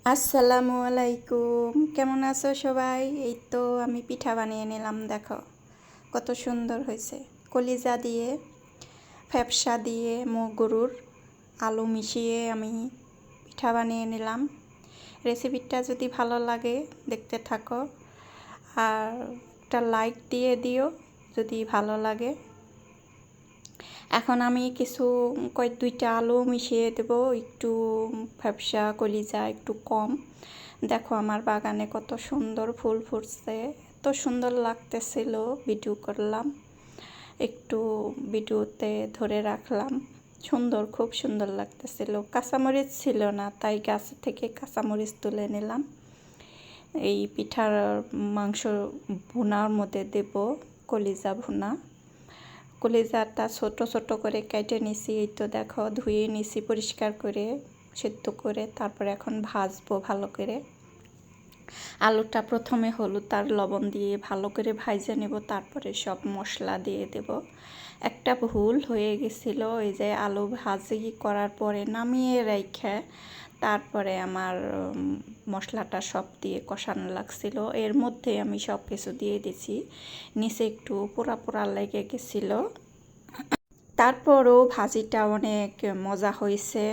আসসালামু আলাইকুম, কেমন আছো সবাই? এই তো আমি পিঠা বানিয়ে নিলাম, দেখো কত সুন্দর হয়েছে। কলিজা দিয়ে, ফ্যাপসা দিয়ে, গরুর আলু মিশিয়ে আমি পিঠা বানিয়ে নিলাম। রেসিপিটা যদি ভালো লাগে দেখতে থাকো, আর একটা লাইক দিয়ে দিও যদি ভালো লাগে। এখন আমি কিছু দুইটা আলু মিশিয়ে দেবো, একটু ফ্যাপসা কলিজা একটু কম। দেখো আমার বাগানে কত সুন্দর ফুল ফুটছে, এত সুন্দর লাগতেছিল, ভিডিও করলাম, একটু ভিডিওতে ধরে রাখলাম। সুন্দর, খুব সুন্দর লাগতেছিল। কাঁচামরিচ ছিল না, তাই গাছ থেকে কাঁচামরিচ তুলে নিলাম। এই পিঠার মাংস ভুনার মধ্যে দেব কলিজা ভুনা। কলিজাটা ছোট ছোট করে কেটে নিছি, এই তো দেখো ধুয়ে নিছি পরিষ্কার করে, সেদ্ধ করে। তারপরে এখন ভাজবো ভালো করে। আলুটা প্রথমে হলুদ আর লবণ দিয়ে ভালো করে ভাজে নেব, তারপরে সব মশলা দিয়ে দেব। একটা ভুল হয়ে গেছিলো, এই যে আলু ভাজি করার পরে নামিয়ে রেখে তারপরে আমার মশলাটা সব দিয়ে কষানো লাগছিল। এর মধ্যে আমি সব কিছু দিয়ে দিছি, নিচে একটু পোড়া পোড়া লেগে গেছিলো। তারপরও ভাজিটা অনেক মজা হয়েছে।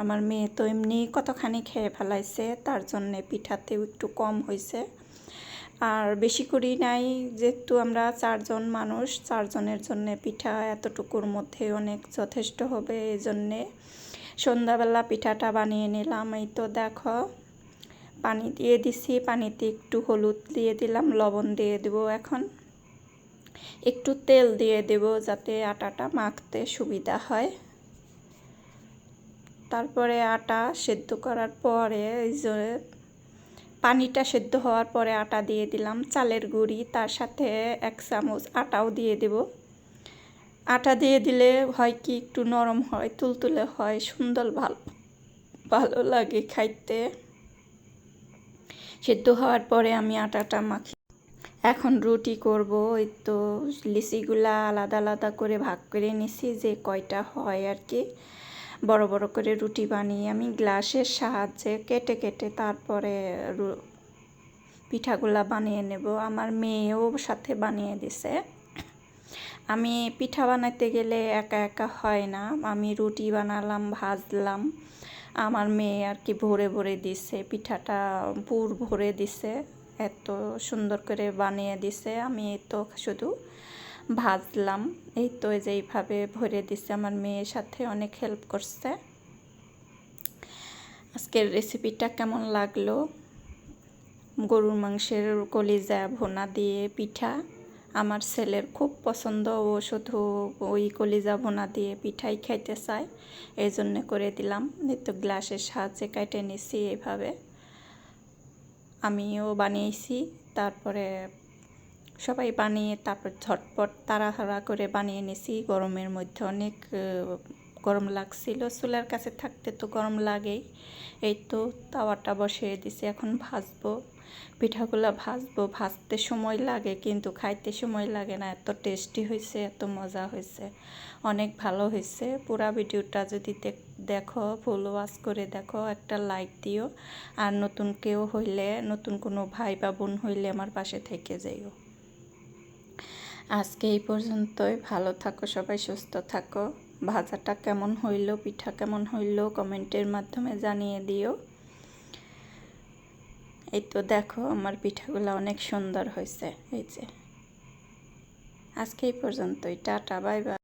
আমার মেয়ে তো এমনি কতখানি খেয়ে ফেলাইছে, তার জন্যে পিঠাতেও একটু কম হয়েছে। আর বেশি করি নাই, যেহেতু আমরা চারজন মানুষ, চারজনের জন্যে পিঠা এতটুকুর মধ্যে অনেক যথেষ্ট হবে। এই জন্যে সন্ধ্যাবেলা পিঠাটা বানিয়ে নিলাম। এই তো দেখো পানি দিয়ে দিছি, পানিতে একটু হলুদ দিয়ে দিলাম, লবণ দিয়ে দেবো। এখন একটু তেল দিয়ে দেব যাতে আটাটা মাখতে সুবিধা হয়। তারপরে আটা সেদ্ধ করার পরে এই যে পানিটা সেদ্ধ হওয়ার পরে আটা দিয়ে দিলাম, চালের গুঁড়ি, তার সাথে 1 চামচ আটাও দিয়ে দেব। আটা দিয়ে দিলে হয় কি একটু নরম হয়, তুলতুলে হয়, সুন্দর ভালো ভালো লাগে খাইতে। সেদ্ধ হওয়ার পরে আমি আটাটা মাখি। এখন রুটি করব। এই তো লিচিগুলা আলাদা আলাদা করে ভাগ করে নিছি, যে কয়টা হয় আর কি। বড় বড় করে রুটি বানিয়ে আমি গ্লাসের সাহায্যে কেটে কেটে তারপরে পিঠাগুলা বানিয়ে নেব। আমার মেয়েও সাথে বানিয়ে দিছে। আমি পিঠা বানাতে গেলে একা একা হয় না, আমি রুটি বানালাম, ভাজলাম, আমার মেয়ে আর কি ভরে ভরে দিছে, পিঠাটা পুর ভরে দিছে, এত সুন্দর করে বানিয়ে দিছে। আমি তো শুধু ভাজলাম। এই তো যে এইভাবে ভরে দিছে, আমার মেয়ের সাথে অনেক হেল্প করছে। আজকের রেসিপিটা কেমন লাগলো? গরুর মাংসের কলিজা ভুনা দিয়ে পিঠা আমার ছেলের খুব পছন্দ, ও শুধু ওই কলিজা ভুনা দিয়ে পিঠাই খাইতে চায়, এই জন্যে করে দিলাম। এই তো গ্লাসের সাহায্যে কেটে নিছি, এইভাবে আমিও বানিয়েছি। তারপরে সবাই বানিয়ে তারপর ঝটপট তাড়াহুড়া করে বানিয়ে নিছি। গরমের মধ্যে অনেক গরম লাগছিল, চুলার কাছে থাকতে তো গরম লাগেই। এই তো তাওয়াটা বসিয়ে দিছি, এখন ভাজবো পিঠাগুলো, ভাজবো। ভাজতে সময় লাগে কিন্তু খাইতে সময় লাগে না, এত টেস্টি হয়েছে, এত মজা হয়েছে, অনেক ভালো হয়েছে। পুরা ভিডিওটা যদি দেখো, ফুল ওয়াচ করে দেখো, একটা লাইক দিও। আর নতুন কেউ হইলে, নতুন কোনো ভাই বা বোন হইলে আমার পাশে থেকে যাইও। আজকে এই পর্যন্তই, ভালো থাকো সবাই, সুস্থ থাকো। ভাজাটা কেমন হইল, পিঠা কেমন হইল কমেন্টের মাধ্যমে জানিয়ে দিও। এই তো দেখো আমার পিঠাগুলো অনেক সুন্দর হয়েছে। এই যে আজকে এই পর্যন্তই, টাটা, বাই বাই।